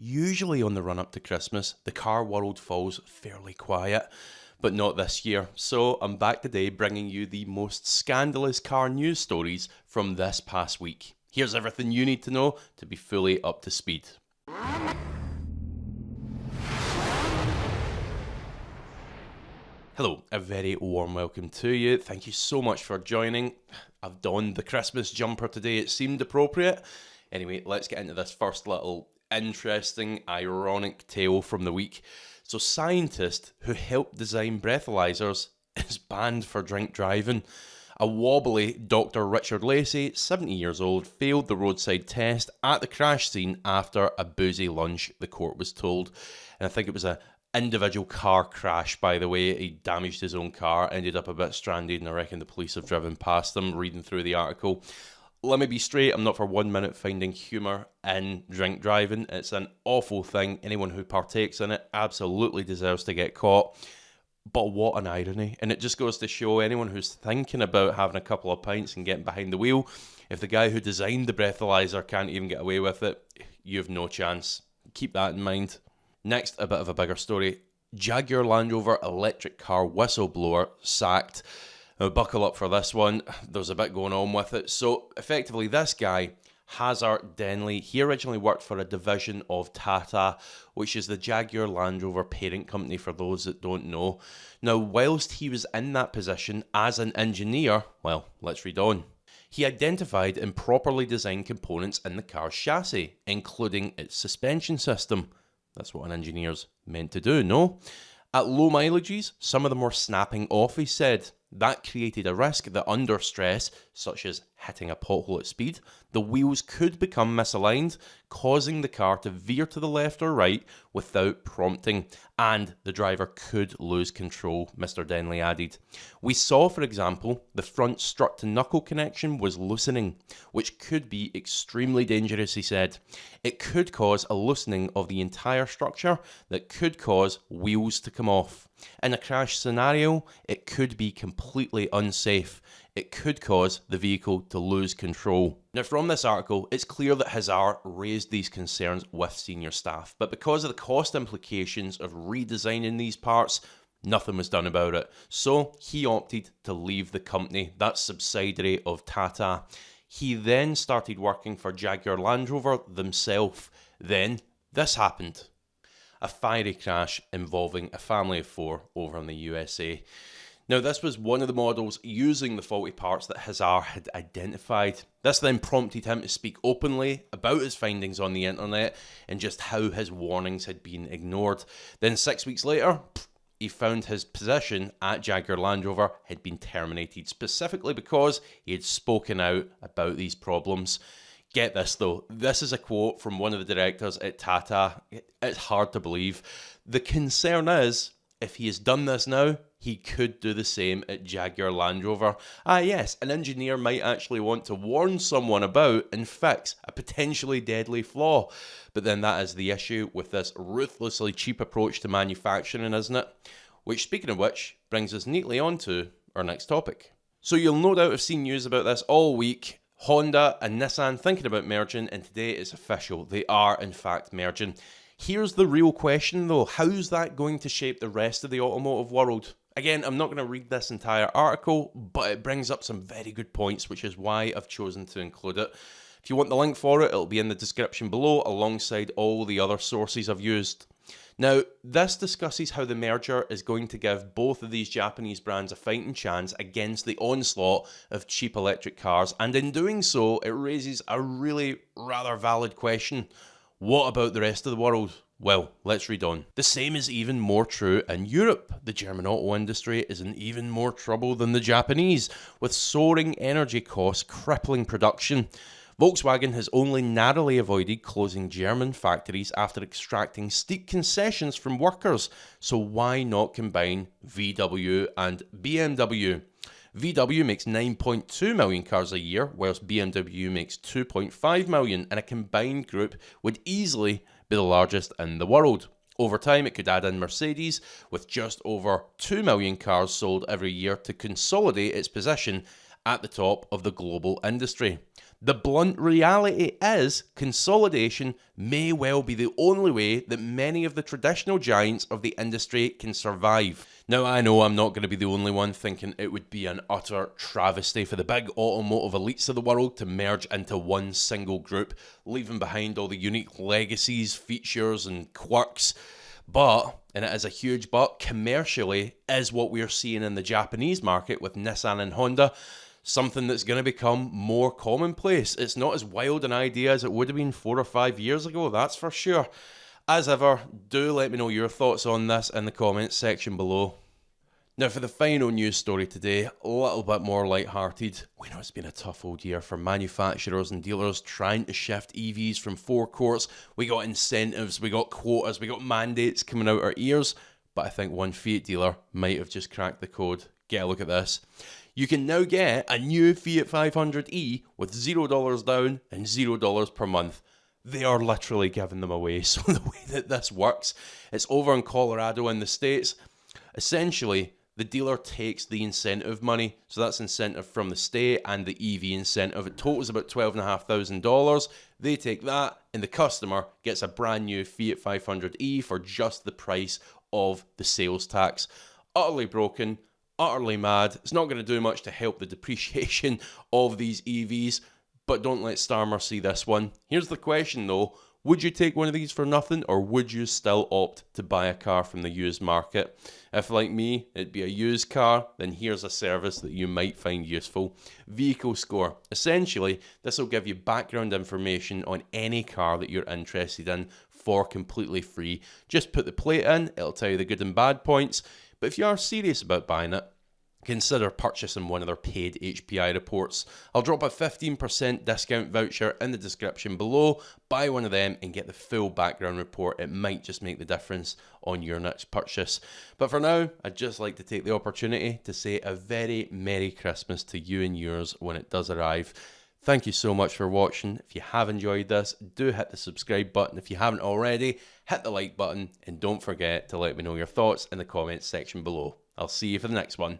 Usually on the run up to Christmas, the car world falls fairly quiet, but not this year. So I'm back today bringing you the most scandalous car news stories from this past week. Here's everything you need to know to be fully up to speed. Hello, a very warm welcome to you. Thank you so much for joining. I've donned the Christmas jumper today, it seemed appropriate. Anyway, let's get into this first little interesting, ironic tale from the week. So, scientist who helped design breathalyzers is banned for drink driving. A wobbly Dr. Richard Lacey, 70 years old, failed the roadside test at the crash scene after a boozy lunch, the court was told. And I think it was an individual car crash, by the way. He damaged his own car, ended up a bit stranded, and I reckon the police have driven past him, reading through the article. Let me be straight, I'm not for 1 minute finding humour in drink driving. It's an awful thing. Anyone who partakes in it absolutely deserves to get caught. But what an irony. And it just goes to show anyone who's thinking about having a couple of pints and getting behind the wheel, if the guy who designed the breathalyzer can't even get away with it, you have no chance. Keep that in mind. Next, a bit of a bigger story. Jaguar Land Rover electric car whistleblower sacked. Now, buckle up for this one. There's a bit going on with it. So, effectively, this guy, Hazard Denley, he originally worked for a division of Tata, which is the Jaguar Land Rover parent company, for those that don't know. Now, whilst he was in that position as an engineer, well, let's read on. He identified improperly designed components in the car's chassis, including its suspension system. That's what an engineer's meant to do, no? At low mileages, some of them were snapping off, he said. That created a risk that under stress, such as hitting a pothole at speed, the wheels could become misaligned, causing the car to veer to the left or right without prompting, and the driver could lose control, Mr. Denley added. We saw, for example, the front strut-to-knuckle connection was loosening, which could be extremely dangerous, he said. It could cause a loosening of the entire structure that could cause wheels to come off. In a crash scenario, it could be completely unsafe. It could cause the vehicle to lose control. Now, from this article, it's clear that Hazard raised these concerns with senior staff, but because of the cost implications of redesigning these parts, nothing was done about it. So he opted to leave the company, that subsidiary of Tata. He then started working for Jaguar Land Rover themselves. Then this happened. A fiery crash involving a family of four over in the USA. Now, this was one of the models using the faulty parts that Hazard had identified. This then prompted him to speak openly about his findings on the internet and just how his warnings had been ignored. Then 6 weeks later, he found his position at Jaguar Land Rover had been terminated, specifically because he had spoken out about these problems. Get this though, this is a quote from one of the directors at Tata. It's hard to believe. The concern is, if he has done this now, he could do the same at Jaguar Land Rover. Ah yes, an engineer might actually want to warn someone about and fix a potentially deadly flaw. But then that is the issue with this ruthlessly cheap approach to manufacturing, isn't it? Which, speaking of which, brings us neatly on to our next topic. So you'll no doubt have seen news about this all week. Honda and Nissan thinking about merging, and today it's official. They are, in fact, merging. Here's the real question, though. How's that going to shape the rest of the automotive world? Again, I'm not going to read this entire article, but it brings up some very good points, which is why I've chosen to include it. If you want the link for it, it'll be in the description below, alongside all the other sources I've used. Now, this discusses how the merger is going to give both of these Japanese brands a fighting chance against the onslaught of cheap electric cars, and in doing so, it raises a really rather valid question. What about the rest of the world? Well, let's read on. The same is even more true in Europe. The German auto industry is in even more trouble than the Japanese, with soaring energy costs crippling production. Volkswagen has only narrowly avoided closing German factories after extracting steep concessions from workers, so why not combine VW and BMW? VW makes 9.2 million cars a year, whilst BMW makes 2.5 million, and a combined group would easily be the largest in the world. Over time, it could add in Mercedes, with just over 2 million cars sold every year, to consolidate its position at the top of the global industry. The blunt reality is consolidation may well be the only way that many of the traditional giants of the industry can survive. Now, I know I'm not going to be the only one thinking it would be an utter travesty for the big automotive elites of the world to merge into one single group, leaving behind all the unique legacies, features, and quirks. But, and it is a huge but, commercially is what we're seeing in the Japanese market with Nissan and Honda, something that's going to become more commonplace. It's not as wild an idea as it would have been 4 or 5 years ago, that's for sure. As ever, do let me know your thoughts on this in the comments section below. Now for the final news story today, a little bit more lighthearted. We know it's been a tough old year for manufacturers and dealers trying to shift EVs from forecourts. We got incentives, we got quotas, we got mandates coming out our ears. But I think one Fiat dealer might have just cracked the code. Get a look at this. You can now get a new Fiat 500e with $0 down and $0 per month. They are literally giving them away. So the way that this works, it's over in Colorado in the States. Essentially, the dealer takes the incentive money. So that's incentive from the state and the EV incentive. It totals about $12,500. They take that and the customer gets a brand new Fiat 500e for just the price of the sales tax. Utterly broken. Utterly mad. It's not going to do much to help the depreciation of these EVs, but don't let Starmer see this one. Here's the question though, would you take one of these for nothing, or would you still opt to buy a car from the used market? If like me, it'd be a used car, then here's a service that you might find useful. Vehicle Score. Essentially, this will give you background information on any car that you're interested in for completely free. Just put the plate in, it'll tell you the good and bad points. But if you are serious about buying it, consider purchasing one of their paid HPI reports. I'll drop a 15% discount voucher in the description below. Buy one of them and get the full background report. It might just make the difference on your next purchase. But for now, I'd just like to take the opportunity to say a very Merry Christmas to you and yours when it does arrive. Thank you so much for watching. If you have enjoyed this, do hit the subscribe button. If you haven't already, hit the like button. And don't forget to let me know your thoughts in the comments section below. I'll see you for the next one.